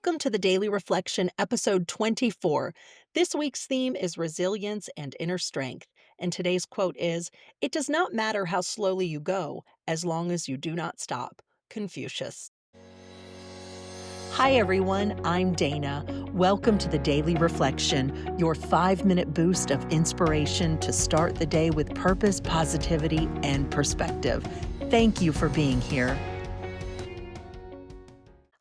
Welcome to the Daily Reflection, episode 24. This week's theme is resilience and inner strength. And today's quote is "It does not matter how slowly you go, as long as you do not stop." Confucius. Hi, everyone. I'm Dana. Welcome to the Daily Reflection, your 5-minute boost of inspiration to start the day with purpose, positivity, and perspective. Thank you for being here.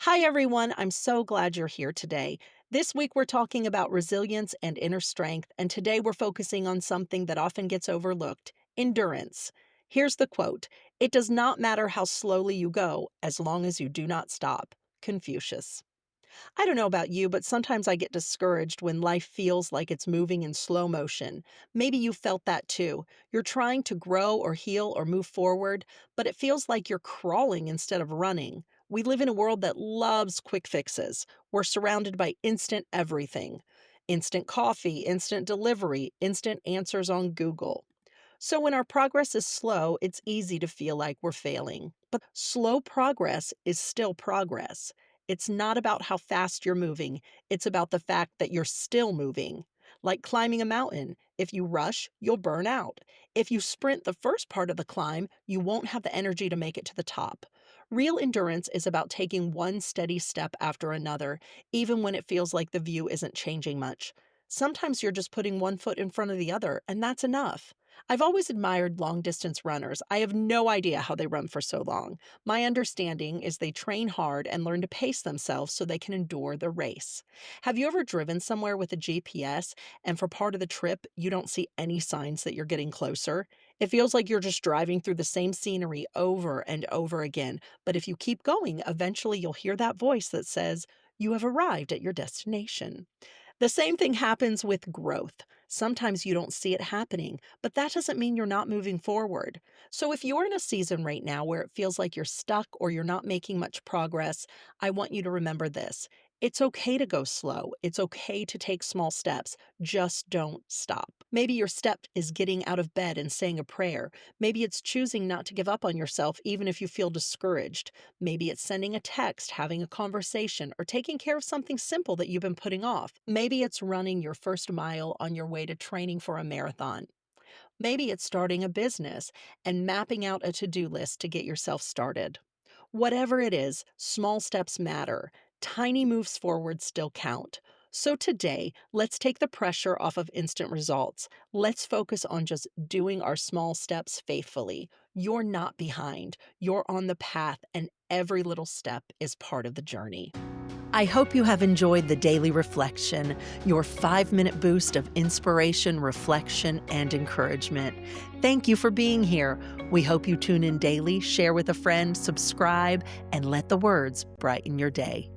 Hi, everyone. I'm so glad you're here today. This week, we're talking about resilience and inner strength, and today we're focusing on something that often gets overlooked: endurance. Here's the quote: "It does not matter how slowly you go, as long as you do not stop." Confucius. I don't know about you, but sometimes I get discouraged when life feels like it's moving in slow motion. Maybe you felt that too. You're trying to grow or heal or move forward, but it feels like you're crawling instead of running. We live in a world that loves quick fixes. We're surrounded by instant everything: instant coffee, instant delivery, instant answers on Google. So when our progress is slow, it's easy to feel like we're failing. But slow progress is still progress. It's not about how fast you're moving, it's about the fact that you're still moving. Like climbing a mountain, if you rush, you'll burn out. If you sprint the first part of the climb, you won't have the energy to make it to the top. Real endurance is about taking one steady step after another, even when it feels like the view isn't changing much. Sometimes you're just putting one foot in front of the other, and that's enough. I've always admired long distance runners. I have no idea how they run for so long. My understanding is they train hard and learn to pace themselves so they can endure the race. Have you ever driven somewhere with a GPS and for part of the trip you don't see any signs that you're getting closer? It feels like you're just driving through the same scenery over and over again. But if you keep going, eventually you'll hear that voice that says, "You have arrived at your destination." The same thing happens with growth. Sometimes you don't see it happening, but that doesn't mean you're not moving forward. So if you're in a season right now where it feels like you're stuck or you're not making much progress, I want you to remember this. It's okay to go slow. It's okay to take small steps. Just don't stop. Maybe your step is getting out of bed and saying a prayer. Maybe it's choosing not to give up on yourself even if you feel discouraged. Maybe it's sending a text, having a conversation, or taking care of something simple that you've been putting off. Maybe it's running your first mile on your way to training for a marathon. Maybe it's starting a business and mapping out a to-do list to get yourself started. Whatever it is, small steps matter. Tiny moves forward still count. So today, let's take the pressure off of instant results. Let's focus on just doing our small steps faithfully. You're not behind. You're on the path, and every little step is part of the journey. I hope you have enjoyed the Daily Reflection, your 5-minute boost of inspiration, reflection, and encouragement. Thank you for being here. We hope you tune in daily, share with a friend, subscribe, and let the words brighten your day.